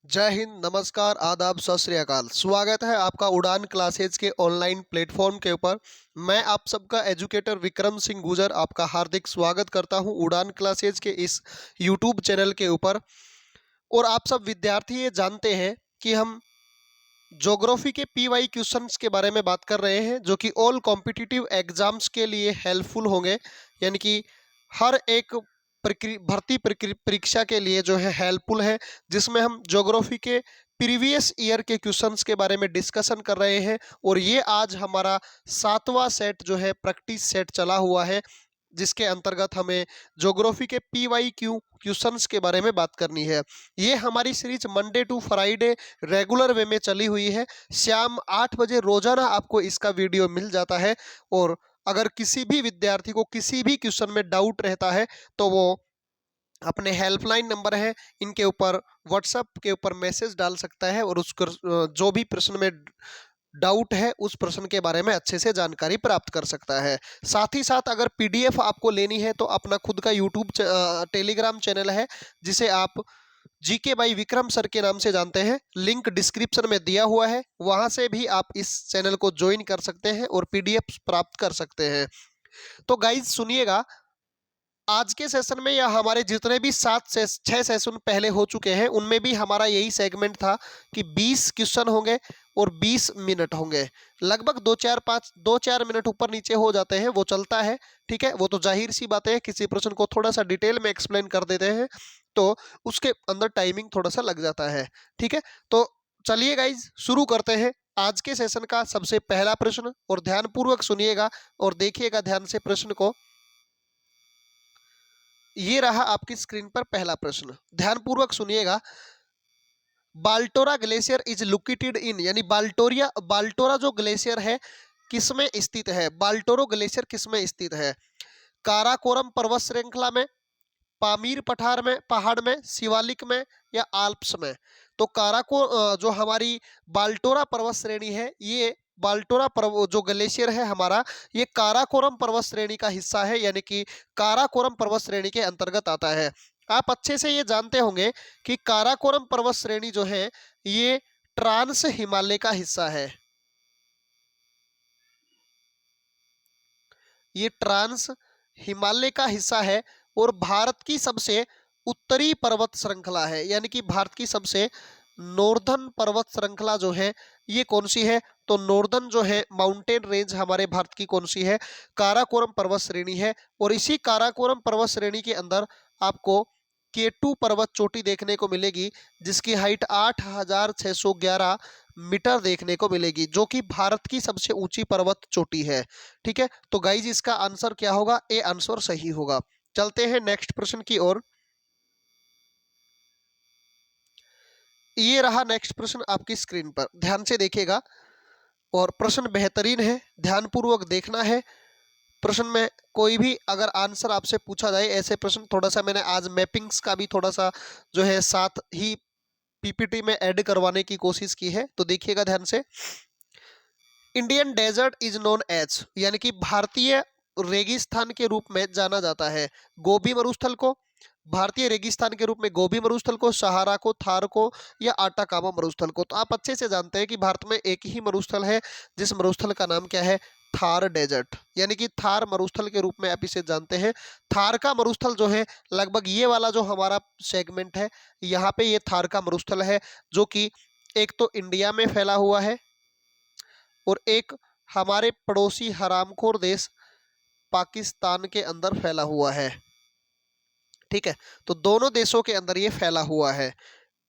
जय हिंद, नमस्कार, आदाब, सत श्री अकाल। स्वागत है आपका उड़ान क्लासेज के ऑनलाइन प्लेटफॉर्म के ऊपर। मैं आप सबका एजुकेटर विक्रम सिंह गुजर आपका हार्दिक स्वागत करता हूं उड़ान क्लासेज के इस यूट्यूब चैनल के ऊपर। और आप सब विद्यार्थी ये जानते हैं कि हम ज्योग्राफी के पीवाई क्वेश्चंस के बारे में बात कर रहे हैं, जो कि ऑल कॉम्पिटिटिव एग्जाम्स के लिए हेल्पफुल होंगे। यानी कि हर एक भर्ती परीक्षा के लिए जो है हेल्पफुल है, जिसमें हम ज्योग्राफी के प्रीवियस ईयर के क्वेश्चंस के बारे में डिस्कशन कर रहे हैं। और ये आज हमारा 7वां सेट जो है प्रैक्टिस सेट चला हुआ है, जिसके अंतर्गत हमें ज्योग्राफी के पीवाई क्यू क्वेश्चंस के बारे में बात करनी है। ये हमारी series Monday to Friday regular way में चली हुई है। शाम 8 बजे रोजाना आपको इसका वीडियो मिल जाता है। और अगर किसी भी विद्यार्थी को किसी भी क्वेश्चन में डाउट रहता है तो वो अपने हेल्पलाइन नंबर है इनके ऊपर व्हाट्सएप के ऊपर मैसेज डाल सकता है, और उसको जो भी प्रश्न में डाउट है उस प्रश्न के बारे में अच्छे से जानकारी प्राप्त कर सकता है। साथ ही साथ अगर पीडीएफ आपको लेनी है तो अपना खुद का यूट्यूब टेलीग्राम चैनल है, जिसे आप जीके बाई विक्रम सर के नाम से जानते हैं। लिंक डिस्क्रिप्शन में दिया हुआ है, वहां से भी आप इस चैनल को ज्वाइन कर सकते हैं और पीडीएफ प्राप्त कर सकते हैं। तो गाइज सुनिएगा, आज के सेशन में या हमारे जितने भी 6 सेशन पहले हो चुके हैं उनमें भी हमारा यही सेगमेंट था कि 20 क्वेश्चन होंगे और 20 मिनट होंगे। लगभग 2-4 मिनट ऊपर नीचे हो जाते हैं, वो चलता है। ठीक है, वो तो जाहिर सी बात है। किसी प्रश्न को थोड़ा सा डिटेल में एक्सप्लेन कर देते हैं तो उसके अंदर टाइमिंग थोड़ा सा लग जाता है। ठीक है, तो चलिए गाइज शुरू करते हैं आज के सेशन का सबसे पहला प्रश्न। और ध्यानपूर्वक सुनिएगा और देखिएगा ध्यान से प्रश्न को। ये रहा आपकी स्क्रीन पर पहला प्रश्न, ध्यानपूर्वक सुनिएगा। बाल्टोरा ग्लेशियर इज लोकेटेड इन, यानी बाल्टोरा जो ग्लेशियर है किसमें स्थित है? बाल्टोरो ग्लेशियर किसमें स्थित है? काराकोरम पर्वत श्रृंखला में, पामीर पहाड़ में, शिवालिक में, या आल्प्स में? तो जो हमारी बाल्टोरा पर्वत श्रेणी है, ये जो ग्लेशियर है हमारा, ये काराकोरम पर्वत श्रेणी का हिस्सा है, यानी कि काराकोरम पर्वत श्रेणी के अंतर्गत आता है। आप अच्छे से ये जानते होंगे कि काराकोरम पर्वत श्रेणी जो है ये ट्रांस हिमालय का हिस्सा है। ये ट्रांस हिमालय का हिस्सा है और भारत की सबसे उत्तरी पर्वत श्रृंखला है, यानी कि भारत की सबसे नॉर्दर्न पर्वत श्रृंखला जो है ये कौन सी है? तो नॉर्दर्न जो है माउंटेन रेंज हमारे भारत की कौन सी है? काराकोरम पर्वत श्रेणी है। और इसी काराकोरम पर्वत श्रेणी के अंदर आपको केटू पर्वत चोटी देखने को मिलेगी, जिसकी हाइट 8611 मीटर देखने को मिलेगी, जो कि भारत की सबसे ऊंची पर्वत चोटी है। ठीक है, तो गाइज इसका आंसर क्या होगा? ए आंसर सही होगा। चलते हैं नेक्स्ट प्रश्न की ओर। ये रहा नेक्स्ट प्रश्न आपकी स्क्रीन पर, ध्यान से देखिएगा। और प्रश्न बेहतरीन है, ध्यानपूर्वक देखना है। प्रश्न में कोई भी अगर आंसर आपसे पूछा जाए, ऐसे प्रश्न थोड़ा सा मैंने आज मैपिंग्स का भी थोड़ा सा जो है साथ ही पीपीटी में ऐड करवाने की कोशिश की है, तो देखिएगा ध्यान से। Indian desert is known as, यानी कि भारतीय रेगिस्तान के रूप में जाना जाता है गोबी मरुस्थल को, भारतीय रेगिस्तान के रूप में गोबी मरुस्थल को, सहारा को, थार को, या आटाकामा मरुस्थल को? तो आप अच्छे से जानते हैं कि भारत में एक ही मरुस्थल है, जिस मरुस्थल का नाम क्या है? थार डेजर्ट, यानी कि थार मरुस्थल के रूप में आप इसे जानते हैं। थार का मरुस्थल जो है लगभग ये वाला जो हमारा सेगमेंट है, यहाँ पे ये थार का मरुस्थल है, जो कि एक तो इंडिया में फैला हुआ है और एक हमारे पड़ोसी हरामखोर देश पाकिस्तान के अंदर फैला हुआ है। ठीक है, तो दोनों देशों के अंदर ये फैला हुआ है।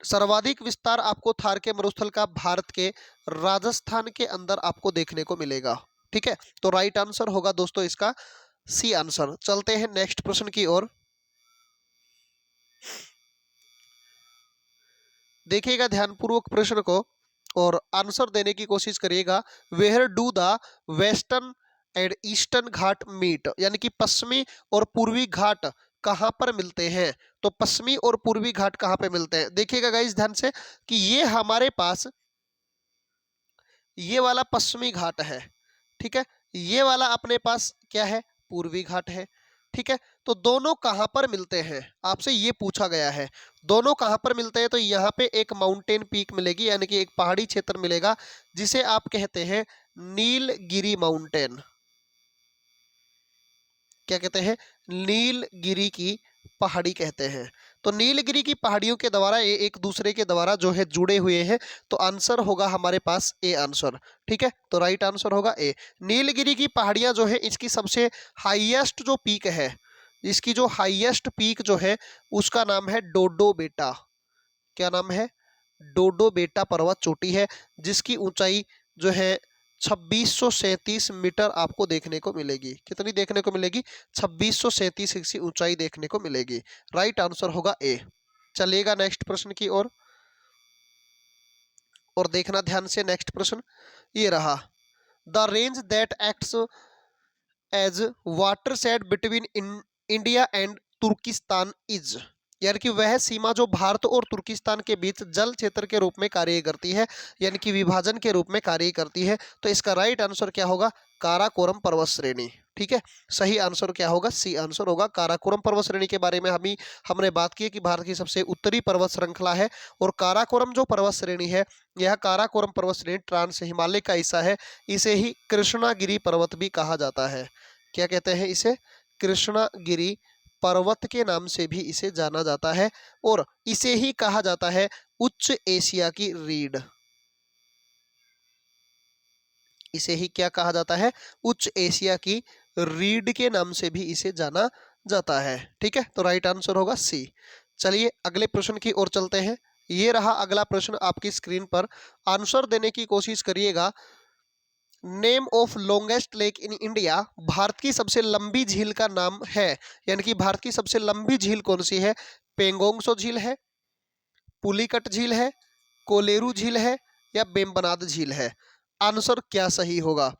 सर्वाधिक विस्तार आपको थार के मरुस्थल का भारत के राजस्थान के अंदर आपको देखने को मिलेगा। ठीक है, तो राइट आंसर होगा दोस्तों इसका सी आंसर। चलते हैं नेक्स्ट प्रश्न की ओर। देखिएगा ध्यानपूर्वक प्रश्न को और आंसर देने की कोशिश करिएगा। Where do the western and eastern Ghat meet, यानी कि पश्चिमी और पूर्वी घाट कहाँ पर मिलते हैं? तो पश्चिमी और पूर्वी घाट कहाँ पे मिलते हैं? देखिएगा गाइस ध्यान से कि ये हमारे पास ये वाला पश्चिमी घाट है। ठीक है, ये वाला अपने पास क्या है? पूर्वी घाट है। ठीक है, तो दोनों कहाँ पर मिलते हैं, आपसे ये पूछा गया है। दोनों कहाँ पर मिलते हैं, तो यहाँ पे एक माउंटेन पीक मिलेगी, यानी कि एक पहाड़ी क्षेत्र मिलेगा जिसे आप कहते हैं नीलगिरी माउंटेन। क्या कहते हैं, नीलगिरी की पहाड़ी कहते हैं। तो नीलगिरी की पहाड़ियों के द्वारा ये एक दूसरे के द्वारा जो है जुड़े हुए हैं, तो आंसर होगा हमारे पास ए आंसर। ठीक है, तो राइट आंसर होगा ए। नीलगिरी की पहाड़ियां जो है, इसकी सबसे हाईएस्ट जो पीक है, इसकी जो हाईएस्ट पीक जो है उसका नाम है डोडो बेटा। क्या नाम है, डोडो बेटा पर्वत चोटी है, जिसकी ऊंचाई जो है 2637 मीटर आपको देखने को मिलेगी। कितनी देखने को मिलेगी, 2637 की ऊंचाई देखने को मिलेगी। राइट आंसर होगा ए। चलिएगा नेक्स्ट प्रश्न की ओर, और देखना ध्यान से। नेक्स्ट प्रश्न ये रहा, the range that acts as watershed between India and Turkistan is, यानी कि वह सीमा जो भारत और तुर्किस्तान के बीच जल क्षेत्र के रूप में कार्य करती है, यानी कि विभाजन के रूप में कार्य करती है। तो इसका राइट आंसर क्या होगा, काराकोरम पर्वत श्रेणी। ठीक है, सही आंसर क्या होगा, सी आंसर होगा काराकोरम पर्वत श्रेणी। के बारे में हमने बात की है कि भारत की सबसे उत्तरी पर्वत श्रृंखला है, और काराकोरम जो पर्वत श्रेणी है, यह काराकोरम पर्वत श्रेणी ट्रांस हिमालय का हिस्सा है। इसे ही कृष्णागिरी पर्वत भी कहा जाता है। क्या कहते हैं इसे, कृष्णागिरी पर्वत के नाम से भी इसे जाना जाता है, और इसे ही कहा जाता है उच्च एशिया की रीढ़। इसे ही क्या कहा जाता है, उच्च एशिया की रीढ़ के नाम से भी इसे जाना जाता है। ठीक है, तो राइट आंसर होगा सी। चलिए अगले प्रश्न की ओर चलते हैं। ये रहा अगला प्रश्न आपकी स्क्रीन पर, आंसर देने की कोशिश करिएगा। Name of longest lake in India, Bharat की सबसे लंबी झील का नाम है, यानी कि भारत की सबसे लंबी झील कौन सी है, पेंगोंगसो झील है, पुलिकट झील है, कोलेरू झील है, या बेम्बनाद झील है। आंसर क्या सही होगा,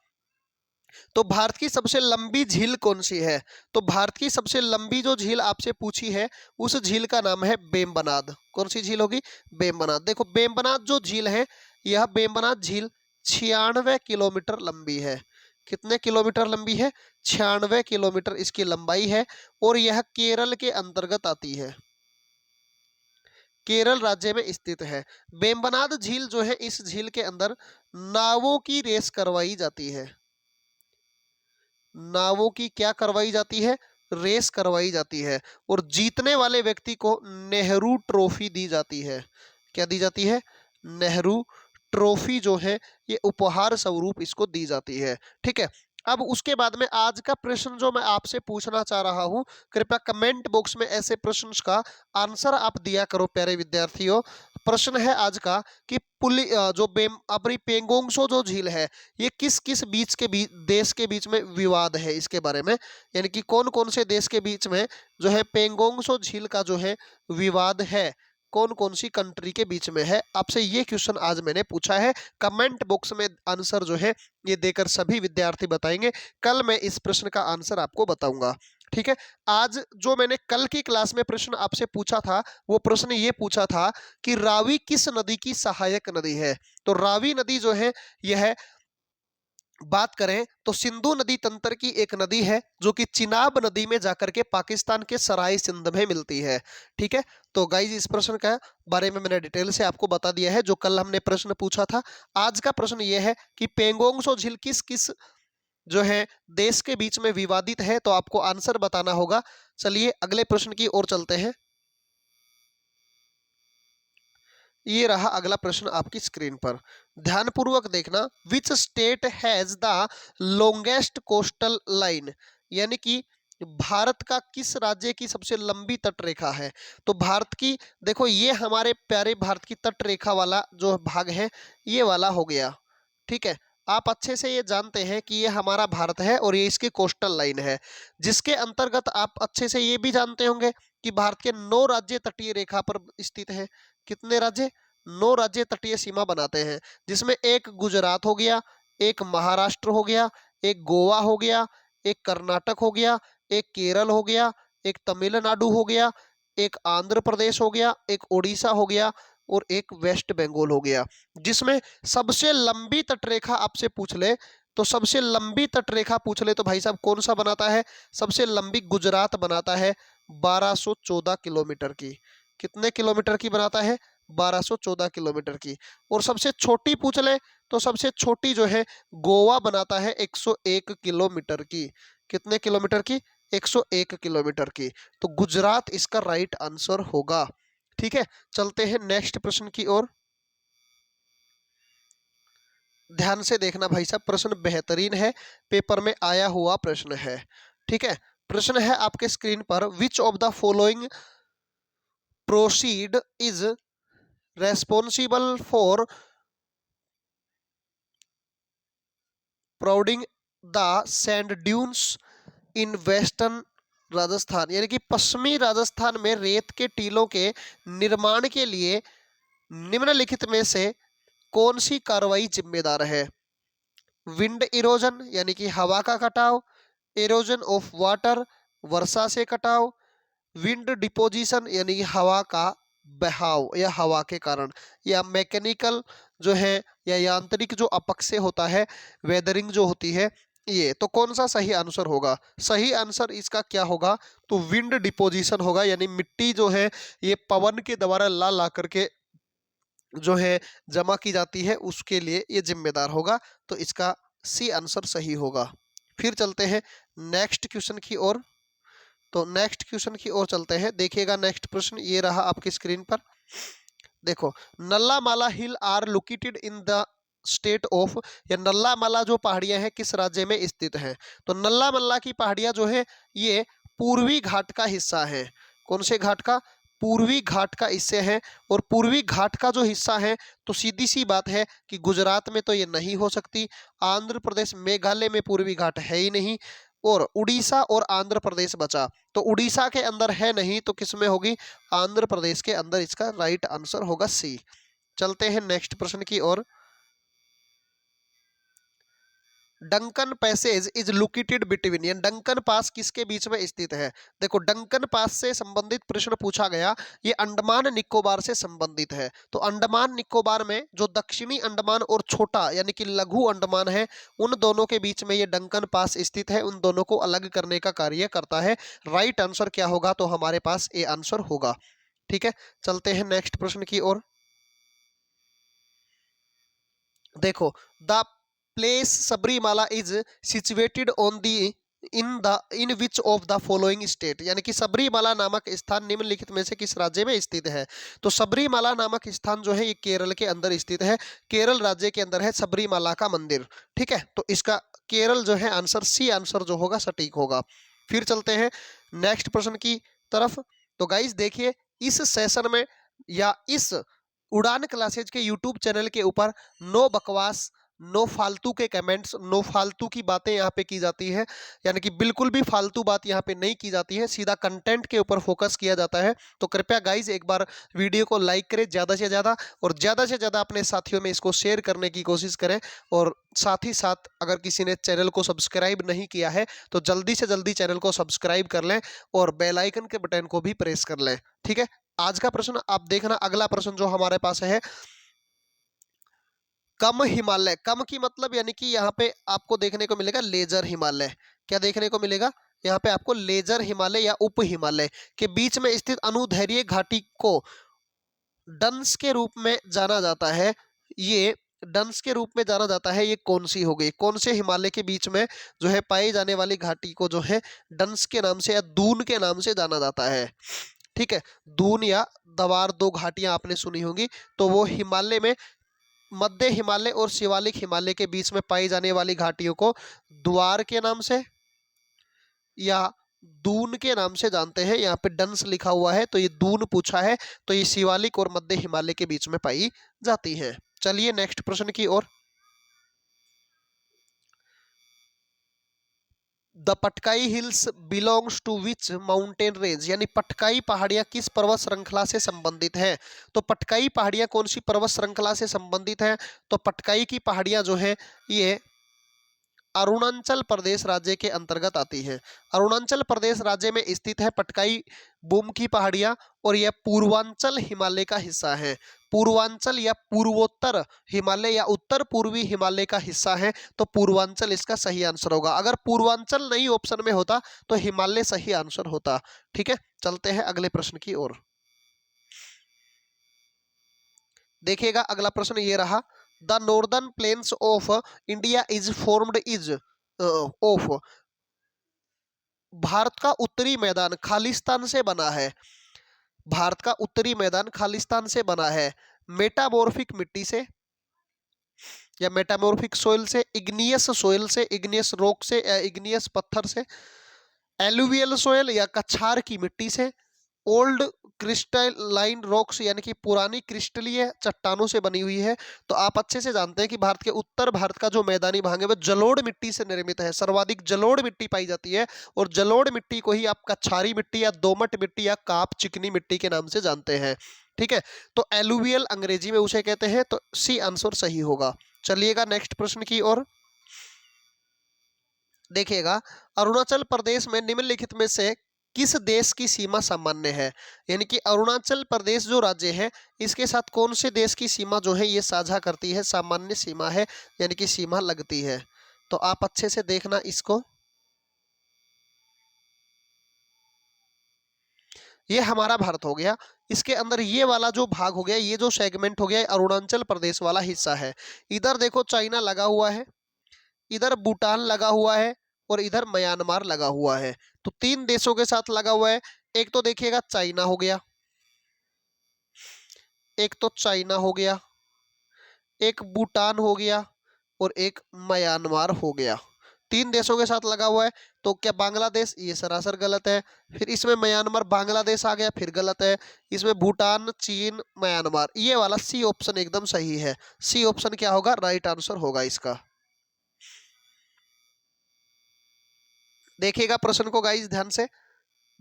तो भारत की सबसे लंबी झील कौन सी है, तो भारत की सबसे लंबी जो झील आपसे पूछी है, उस झील का नाम है बेम्बनाद। कौन सी झील होगी, बेम्बनाद। देखो बेम्बनाद जो झील है, यह बेम्बनाद झील 96 किलोमीटर लंबी है। कितने किलोमीटर लंबी है, 96 किलोमीटर इसकी लंबाई है, और यह केरल के अंतर्गत आती है, केरल राज्य में स्थित है। बेम्बनाद झील जो है, इस झील के अंदर नावों की रेस करवाई जाती है। नावों की क्या करवाई जाती है, रेस करवाई जाती है, और जीतने वाले व्यक्ति को नेहरू ट्रॉफी दी जाती है। क्या दी जाती है, नेहरू ट्रॉफी जो है ये उपहार स्वरूप इसको दी जाती है। ठीक है, अब उसके बाद में आज का प्रश्न जो मैं आपसे पूछना चाह रहा हूं, कृपया कमेंट बॉक्स में ऐसे प्रश्न का आंसर आप दिया करो प्यारे विद्यार्थियों। प्रश्न है आज का कि जो अपनी पेंगोंगसो जो झील है, ये किस किस बीच के देश के बीच में विवाद है, इसके बारे में, यानी कि कौन कौन से देश के बीच में जो है पेंगोंगसो झील का जो है विवाद है, कौन कौन सी कंट्री के बीच में है। आपसे ये क्वेश्चन आज मैंने पूछा है। कमेंट बॉक्स में आंसर जो है ये देकर सभी विद्यार्थी बताएंगे। कल मैं इस प्रश्न का आंसर आपको बताऊंगा। ठीक है, आज जो मैंने कल की क्लास में प्रश्न आपसे पूछा था, वो प्रश्न ये पूछा था कि रावी किस नदी की सहायक नदी है। तो रावी नदी जो है यह बात करें तो सिंधु नदी तंत्र की एक नदी है, जो कि चिनाब नदी में जाकर के पाकिस्तान के सराय सिंध में मिलती है। ठीक है, तो गाइज इस प्रश्न का बारे में मैंने डिटेल से आपको बता दिया है, जो कल हमने प्रश्न पूछा था। आज का प्रश्न यह है कि पेंगोंगसो झील किस किस जो है देश के बीच में विवादित है, तो आपको आंसर बताना होगा। चलिए अगले प्रश्न की ओर चलते हैं। ये रहा अगला प्रश्न आपकी स्क्रीन पर, ध्यानपूर्वक देखना। Which state has the longest coastal line, यानी कि भारत का किस राज्य की सबसे लंबी तट रेखा है। तो भारत की, देखो ये हमारे प्यारे भारत की तट रेखा वाला जो भाग है, ये वाला हो गया। ठीक है, आप अच्छे से ये जानते हैं कि ये हमारा भारत है और ये इसकी कोस्टल लाइन है, जिसके अंतर्गत आप अच्छे से ये भी जानते होंगे कि भारत के 9 राज्य तटीय रेखा पर स्थित है। कितने राज्य, 9 राज्य तटीय सीमा बनाते हैं, जिसमें एक गुजरात हो गया, एक महाराष्ट्र हो गया, एक गोवा हो गया, एक कर्नाटक हो गया, एक केरल हो गया, एक तमिलनाडु हो गया, एक आंध्र प्रदेश हो गया, एक उड़ीसा हो गया, और एक वेस्ट बंगाल हो गया। जिसमें सबसे लंबी तटरेखा आपसे पूछ ले तो सबसे लंबी तटरेखा पूछ ले तो भाई साहब कौन सा बनाता है? सबसे लंबी गुजरात बनाता है 1214 किलोमीटर की। कितने किलोमीटर की बनाता है? 1214 किलोमीटर की। और सबसे छोटी पूछ ले तो सबसे छोटी जो है गोवा बनाता है 101 किलोमीटर की। कितने किलोमीटर की? 101 किलोमीटर की। तो गुजरात इसका राइट आंसर होगा। ठीक है, चलते हैं नेक्स्ट प्रश्न की ओर। ध्यान से देखना भाई साहब, प्रश्न बेहतरीन है, पेपर में आया हुआ प्रश्न है। ठीक है, प्रश्न है आपके स्क्रीन पर, which of the following proceed is responsible for providing the sand dunes in western Rajasthan, यानी कि पश्चिमी राजस्थान में रेत के टीलों के निर्माण के लिए निम्नलिखित में से कौन सी कार्रवाई जिम्मेदार है? विंड इरोजन यानी कि हवा का कटाव, इरोजन ऑफ वाटर वर्षा से कटाव, विंड डिपोजिशन यानी कि हवा का बहाव या हवा के कारण, या मैकेनिकल जो है या यांत्रिक जो अपक्षय होता है, वेदरिंग जो होती है, ये तो कौन सा सही आंसर होगा? सही आंसर इसका क्या होगा? तो विंड डिपोजिशन होगा, यानी मिट्टी जो है ये पवन के द्वारा ला ला करके जो है जमा की जाती है, उसके लिए ये जिम्मेदार होगा। तो इसका सी आंसर सही होगा। फिर चलते हैं नेक्स्ट क्वेश्चन की ओर। तो नेक्स्ट क्वेश्चन की ओर चलते हैं, देखिएगा नेक्स्ट प्रश्न ये रहा आपकी स्क्रीन पर। देखो, Nallamala hill are located in the state of, या नल्ला माला जो पहाड़ियां हैं किस राज्य में स्थित हैं? तो नल्ला मल्ला की पहाड़ियां जो है ये पूर्वी घाट का हिस्सा है। कौन से घाट का? पूर्वी घाट का हिस्से है। और पूर्वी घाट का जो हिस्सा है तो सीधी सी बात है कि गुजरात में तो ये नहीं हो सकती, आंध्र प्रदेश मेघालय में पूर्वी घाट है ही नहीं, और उड़ीसा और आंध्र प्रदेश बचा। तो उड़ीसा के अंदर है नहीं तो किस में होगी? आंध्र प्रदेश के अंदर। इसका राइट आंसर होगा सी। चलते हैं नेक्स्ट प्रश्न की ओर। Duncan passage is located between, या डंकन पास किसके बीच में स्थित है? देखो, डंकन पास से संबंधित प्रश्न पूछा गया, ये अंडमान निकोबार से संबंधित है। तो अंडमान निकोबार में जो दक्षिणी अंडमान और छोटा यानी कि लघु अंडमान है, उन दोनों के बीच में ये डंकन पास स्थित है, उन दोनों को अलग करने का कार्य करता है। राइट आंसर क्या होगा? तो हमारे पास ए आंसर होगा। ठीक है, चलते हैं नेक्स्ट प्रश्न की ओर। देखो, the place Sabarimala is situated on the in which of the following state, यानी कि सबरीमाला नामक स्थान निम्नलिखित में से किस राज्य में स्थित है? तो सबरीमाला नामक स्थान जो है ये केरल के अंदर स्थित है। केरल राज्य के अंदर है सबरीमाला का मंदिर। ठीक है, तो इसका केरल जो है आंसर सी आंसर जो होगा सटीक होगा। फिर चलते हैं नेक्स्ट प्रश्न की तरफ। तो गाइस देखिए, इस सेशन में या इस उड़ान क्लासेज के यूट्यूब चैनल के ऊपर नो बकवास, नो फालतू के कमेंट्स, नो फालतू की बातें यहाँ पे की जाती है, यानी कि बिल्कुल भी फालतू बात यहाँ पे नहीं की जाती है, सीधा कंटेंट के ऊपर फोकस किया जाता है। तो कृपया गाइज एक बार वीडियो को लाइक करें ज़्यादा से ज़्यादा, और ज़्यादा से ज़्यादा अपने साथियों में इसको शेयर करने की कोशिश करें। और साथ ही साथ अगर किसी ने चैनल को सब्सक्राइब नहीं किया है तो जल्दी से जल्दी चैनल को सब्सक्राइब कर लें और बेल आइकन के बटन को भी प्रेस कर लें। ठीक है, आज का प्रश्न आप देखना, अगला प्रश्न जो हमारे पास है, कम हिमालय, कम की मतलब यानी कि यहाँ पे आपको देखने को मिलेगा लेजर हिमालय। क्या देखने को मिलेगा? यहाँ पे आपको लेजर हिमालय या उप हिमालय के बीच में स्थित अनुदैर्घ्य घाटी को डंस के रूप में जाना जाता है। ये डंस के रूप में जाना जाता है, ये कौन सी हो गई? कौन से हिमालय के बीच में जो है पाई जाने वाली घाटी को जो है डंस के नाम से या दून के नाम से जाना जाता है? ठीक है, दून या दवार, दो घाटियां आपने सुनी होंगी। तो वो हिमालय में मध्य हिमालय और शिवालिक हिमालय के बीच में पाई जाने वाली घाटियों को द्वार के नाम से या दून के नाम से जानते हैं। यहाँ पे डंस लिखा हुआ है तो ये दून पूछा है, तो ये शिवालिक और मध्य हिमालय के बीच में पाई जाती है। चलिए नेक्स्ट प्रश्न की ओर। The Patkai hills belongs to which mountain range, यानी पटकाई पहाड़ियां किस पर्वत श्रृंखला से संबंधित है? तो पटकाई पहाड़ियां कौन सी पर्वत श्रृंखला से संबंधित है? तो पटकाई की पहाड़ियां जो है ये अरुणाचल प्रदेश राज्य के अंतर्गत आती है। अरुणाचल प्रदेश राज्य में स्थित है पटकाई बूम की पहाड़ियां और यह पूर्वांचल हिमालय का हिस्सा है। पूर्वांचल या पूर्वोत्तर हिमालय या उत्तर पूर्वी हिमालय का हिस्सा है, तो पूर्वांचल इसका सही आंसर होगा। अगर पूर्वांचल नहीं ऑप्शन में होता तो हिमालय सही आंसर होता। ठीक है, चलते हैं अगले प्रश्न की ओर। देखिएगा अगला प्रश्न ये रहा, the northern plains of India is formed is of, Bharat का उत्तरी मैदान खालिस्तान से बना है। भारत का उत्तरी मैदान खालिस्तान से बना है। मेटामॉर्फिक मिट्टी से या मेटामॉर्फिक सोइल से, इग्नियस सोइल से, इग्नियस रॉक से या इग्नियस पत्थर से, एलुवियल सोइल या कछार की मिट्टी से, ओल्ड क्रिस्टलाइन रॉक्स यानी कि पुरानी क्रिस्टलीय चट्टानों से बनी हुई है। तो आप अच्छे से जानते हैं कि भारत के उत्तर भारत का जो मैदानी भाग है वह जलोढ़ मिट्टी से निर्मित है। सर्वाधिक जलोढ़ मिट्टी पाई जाती है और जलोढ़ मिट्टी को ही आप कछारी मिट्टी या दोमट मिट्टी या काप चिकनी मिट्टी के नाम से जानते हैं। ठीक है, तो एलुवियल अंग्रेजी में उसे कहते हैं, तो सी आंसर सही होगा। चलिएगा नेक्स्ट प्रश्न की ओर। देखिएगा, अरुणाचल प्रदेश में निम्नलिखित में से किस देश की सीमा सामान्य है? यानी कि अरुणाचल प्रदेश जो राज्य है इसके साथ कौन से देश की सीमा जो है ये साझा करती है, सामान्य सीमा है, यानी कि सीमा लगती है। तो आप अच्छे से देखना इसको। ये हमारा भारत हो गया, इसके अंदर ये वाला जो भाग हो गया, ये जो सेगमेंट हो गया, अरुणाचल प्रदेश वाला हिस्सा है। इधर देखो चाइना लगा हुआ है, इधर भूटान लगा हुआ है और इधर म्यांमार लगा हुआ है। तो तीन देशों के साथ लगा हुआ है। एक तो देखिएगा चाइना हो गया, एक तो चाइना हो गया, एक भूटान हो गया और एक म्यांमार हो गया। तीन देशों के साथ लगा हुआ है। तो क्या बांग्लादेश? ये सरासर गलत है। फिर इसमें म्यांमार बांग्लादेश आ गया, फिर गलत है। इसमें भूटान चीन म्यांमार, ये वाला सी ऑप्शन एकदम सही है। सी ऑप्शन क्या होगा? राइट आंसर होगा इसका। देखिएगा प्रश्न को गाइस ध्यान से।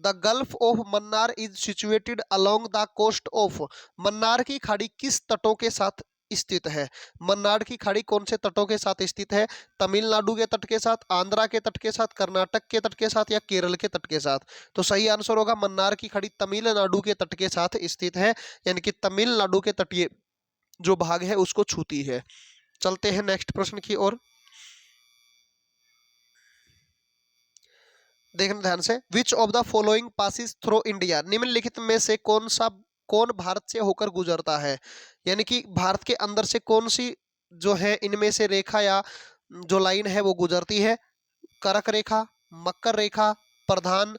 The gulf of Mannar is situated along the coast of, Mannar की खाड़ी किस तटों के साथ स्थित है? मन्नार की खाड़ी कौन से तटों के साथ स्थित है? तमिलनाडु के तट के साथ, आंध्रा के तट के साथ, कर्नाटक के तट के साथ या केरल के तट के साथ? तो सही आंसर होगा मन्नार की खाड़ी तमिलनाडु के तट के साथ स्थित है, यानी कि तमिलनाडु के तटीय जो भाग है उसको छूती है। चलते हैं नेक्स्ट प्रश्न की ओर। देखना ध्यान से। Which of the following passes through India, निम्नलिखित में से कौन भारत से होकर गुजरता है? यानी कि भारत के अंदर से कौन सी जो है इनमें से रेखा या जो लाइन है वो गुजरती है? करक रेखा, मकर रेखा, प्रधान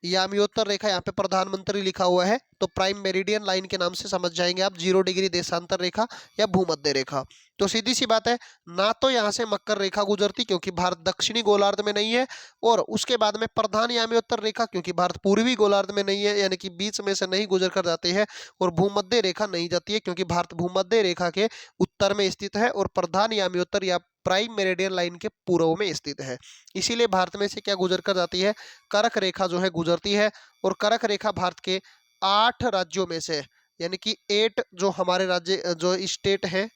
यामियोत्तर रेखा, यहाँ पे प्रधानमंत्री लिखा हुआ है तो प्राइम मेरिडियन लाइन के नाम से समझ जाएंगे आप, 0 डिग्री देशांतर रेखा या भूमध्य रेखा। तो सीधी सी बात है, ना तो यहाँ से मकर रेखा गुजरती क्योंकि भारत दक्षिणी गोलार्ध में नहीं है, और उसके बाद में प्रधान यामियोत्तर रेखा क्योंकि भारत पूर्वी गोलार्ध में नहीं है, यानी कि बीच में से नहीं गुजर कर जाते हैं, और भूमध्य रेखा नहीं जाती है क्योंकि भारत भूमध्य रेखा के उत्तर में स्थित है और प्रधान यामियोत्तर या प्राइम मेरिडियन लाइन के पूर्व में स्थित है। इसीलिए भारत में से क्या गुजर कर जाती है? करक रेखा जो है गुजरती है, और करक रेखा भारत के 8 राज्यों में से, यानी कि 8 जो हमारे राज्य जो स्टेट है,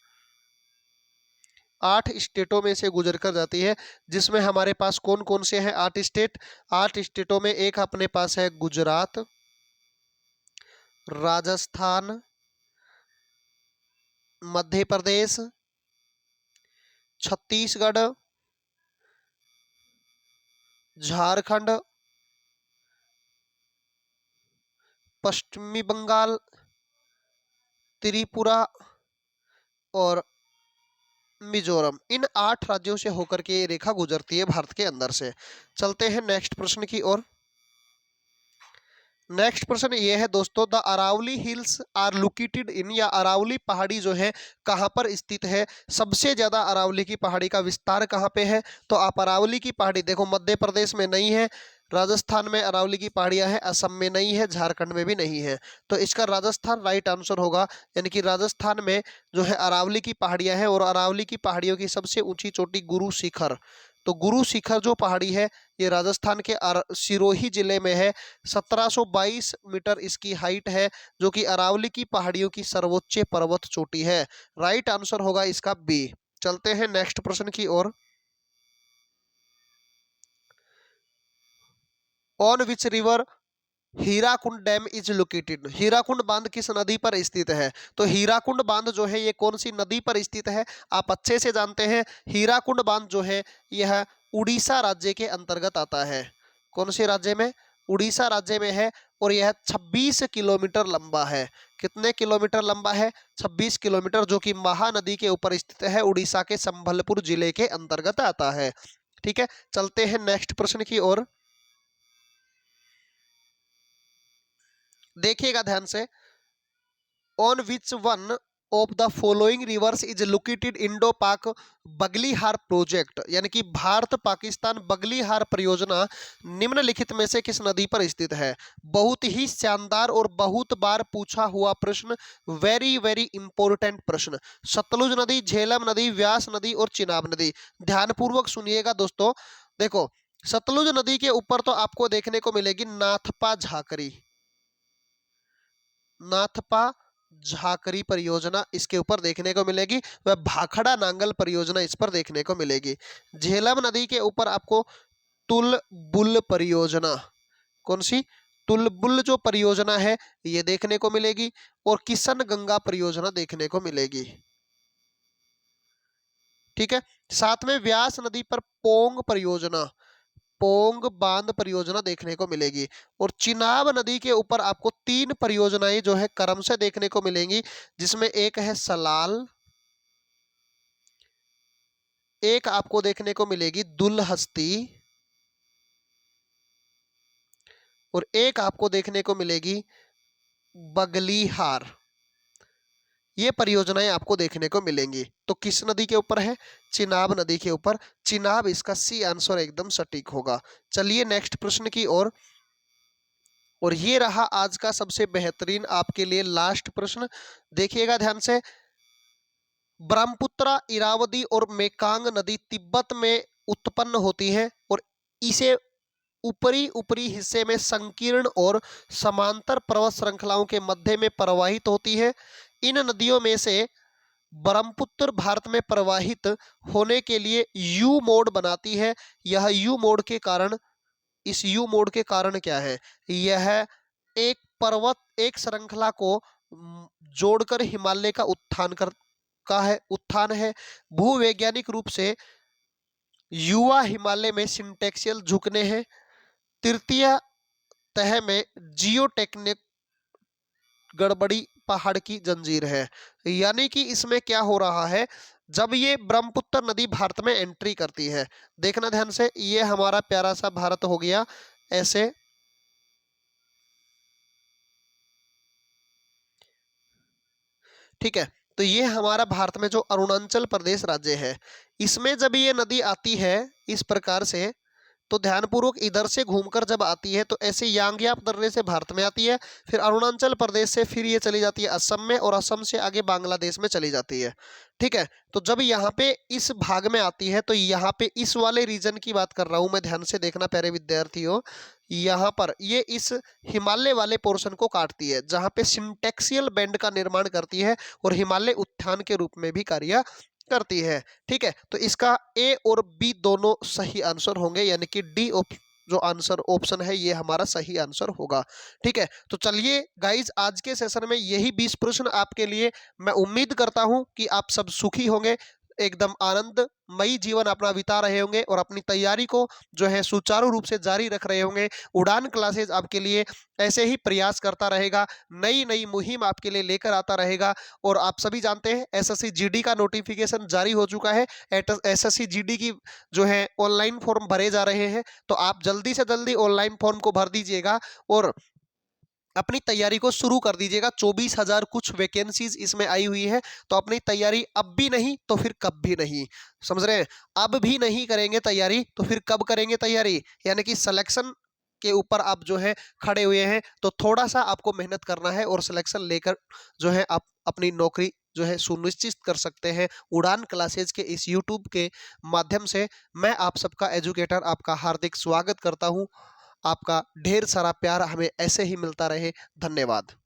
8 स्टेटों में से गुजर कर जाती है। जिसमें हमारे पास कौन कौन से हैं 8 स्टेट? 8 स्टेटों में एक अपने पास है गुजरात, राजस्थान, मध्य प्रदेश, छत्तीसगढ़, झारखंड, पश्चिमी बंगाल, त्रिपुरा और मिजोरम। इन 8 राज्यों से होकर के ये रेखा गुजरती है भारत के अंदर से। चलते हैं नेक्स्ट प्रश्न की ओर। नेक्स्ट प्रश्न ये है दोस्तों, the Aravalli hills are located in, या अरावली पहाड़ी जो है कहाँ पर स्थित है? सबसे ज्यादा अरावली की पहाड़ी का विस्तार कहाँ पे है? तो आप अरावली की पहाड़ी देखो, मध्य प्रदेश में नहीं है, राजस्थान में अरावली की पहाड़ियां हैं, असम में नहीं है, झारखंड में भी नहीं है। तो इसका राजस्थान राइट आंसर होगा, यानी कि राजस्थान में जो है अरावली की पहाड़ियां हैं, और अरावली की पहाड़ियों की सबसे ऊंची चोटी गुरु शिखर, तो गुरु शिखर जो पहाड़ी है ये राजस्थान के सिरोही जिले में है। 1722 मीटर इसकी हाइट है, जो कि अरावली की पहाड़ियों की सर्वोच्च पर्वत चोटी है। राइट आंसर होगा इसका बी। चलते हैं नेक्स्ट प्रश्न की ओर। On which river Hirakud dam is located. Hirakud बांध किस नदी पर स्थित है? तो हीराकुंड बांध जो है ये कौन सी नदी पर स्थित है? आप अच्छे से जानते हैं हीराकुंड बांध जो है यह उड़ीसा राज्य के अंतर्गत आता है। कौन से राज्य में? उड़ीसा राज्य में है और यह 26 किलोमीटर लंबा है। कितने किलोमीटर लंबा है? 26 किलोमीटर, जो कि महानदी के ऊपर स्थित है, उड़ीसा के संबलपुर जिले के अंतर्गत आता है। ठीक है, चलते हैं नेक्स्ट प्रश्न की ओर। देखिएगा ध्यान से, on which one of the following rivers is located Indo पाक बगलीहार प्रोजेक्ट, यानी कि भारत पाकिस्तान बगलीहार परियोजना निम्नलिखित में से किस नदी पर स्थित है? बहुत ही शानदार और बहुत बार पूछा हुआ प्रश्न, वेरी वेरी इंपॉर्टेंट प्रश्न। सतलुज नदी, झेलम नदी, व्यास नदी और चिनाब नदी। ध्यानपूर्वक सुनिएगा दोस्तों। देखो, सतलुज नदी के ऊपर तो आपको देखने को मिलेगी नाथपा झाकरी, नाथपा झाकरी परियोजना इसके ऊपर देखने को मिलेगी। वह भाखड़ा नांगल परियोजना इस पर देखने को मिलेगी। झेलम नदी के ऊपर आपको तुलबुल परियोजना, कौन सी? तुलबुल जो परियोजना है ये देखने को मिलेगी और किशन गंगा परियोजना देखने को मिलेगी। ठीक है, साथ में व्यास नदी पर पोंग परियोजना, पोंग बांध परियोजना देखने को मिलेगी। और चिनाब नदी के ऊपर आपको 3 परियोजनाएं जो है क्रम से देखने को मिलेंगी, जिसमें एक है सलाल, एक आपको देखने को मिलेगी दुलहस्ती और एक आपको देखने को मिलेगी बगलीहार। ये परियोजनाएं आपको देखने को मिलेंगी। तो किस नदी के ऊपर है? चिनाब नदी के ऊपर। चिनाब इसका सी आंसर एकदम सटीक होगा। चलिए नेक्स्ट प्रश्न की ओर। और ये रहा आज का सबसे बेहतरीन आपके लिए लास्ट प्रश्न। देखिएगा ध्यान से, ब्रह्मपुत्र, इरावदी और मेकांग नदी तिब्बत में उत्पन्न होती है और इसे ऊपरी ऊपरी हिस्से में संकीर्ण और समांतर पर्वत श्रृंखलाओं के मध्य में प्रवाहित होती है। इन नदियों में से ब्रह्मपुत्र भारत में प्रवाहित होने के लिए यू मोड बनाती है। यह यू मोड के कारण, इस यू मोड के कारण क्या है? यह एक पर्वत, एक श्रृंखला को जोड़कर हिमालय का उत्थान है। भूवैज्ञानिक रूप से युवा हिमालय में सिंटेक्सियल झुकने हैं। तृतीय तह में जियोटेक्निक गड़बड़ी पहाड़ की जंजीर है। यानी कि इसमें क्या हो रहा है, जब ये ब्रह्मपुत्र नदी भारत में एंट्री करती है, देखना ध्यान से, ये हमारा प्यारा सा भारत हो गया ऐसे, ठीक है। तो ये हमारा भारत में जो अरुणाचल प्रदेश राज्य है, इसमें जब ये नदी आती है इस प्रकार से, तो ध्यानपूर्वक इधर से घूमकर जब आती है तो ऐसे यांग्याप दर्रे से भारत में आती है, फिर अरुणाचल प्रदेश से फिर ये चली जाती है असम में, और असम से आगे बांग्लादेश में चली जाती है। ठीक है, तो जब यहाँ पे इस भाग में आती है, तो यहाँ पे इस वाले रीजन की बात कर रहा हूँ मैं, ध्यान से देखना प्यारे विद्यार्थियों। यहाँ पर ये इस हिमालय वाले पोर्शन को काटती है, जहाँ पे सिंटेक्सियल बैंड का निर्माण करती है और हिमालय उत्थान के रूप में भी कार्य करती है। ठीक है, तो इसका ए और बी दोनों सही आंसर होंगे, यानी कि डी जो आंसर ऑप्शन है ये हमारा सही आंसर होगा। ठीक है, तो चलिए गाइज, आज के सेशन में यही 20 प्रश्न आपके लिए। मैं उम्मीद करता हूं कि आप सब सुखी होंगे, एकदम आनंदमयी जीवन अपना बिता रहे होंगे और अपनी तैयारी को जो है सुचारू रूप से जारी रख रहे होंगे। उड़ान क्लासेज आपके लिए ऐसे ही प्रयास करता रहेगा, नई नई मुहिम आपके लिए लेकर आता रहेगा। और आप सभी जानते हैं एसएससी जीडी का नोटिफिकेशन जारी हो चुका है। एसएससी जीडी की जो है ऑनलाइन फॉर्म भरे जा रहे हैं, तो आप जल्दी से जल्दी ऑनलाइन फॉर्म को भर दीजिएगा और अपनी तैयारी को शुरू कर दीजिएगा। 24,000 कुछ वैकेंसीज इसमें आई हुई है, तो अपनी तैयारी अब भी नहीं तो फिर कब भी नहीं, समझ रहे हैं? अब भी नहीं करेंगे तैयारी तो फिर कब करेंगे तैयारी? यानी कि सिलेक्शन के ऊपर आप जो है खड़े हुए हैं, तो थोड़ा सा आपको मेहनत करना है और सिलेक्शन लेकर जो है आप अपनी नौकरी जो है सुनिश्चित कर सकते हैं। उड़ान क्लासेज के इस यूट्यूब के माध्यम से मैं आप सबका एजुकेटर आपका हार्दिक स्वागत करता हूं। आपका ढेर सारा प्यार हमें ऐसे ही मिलता रहे। धन्यवाद।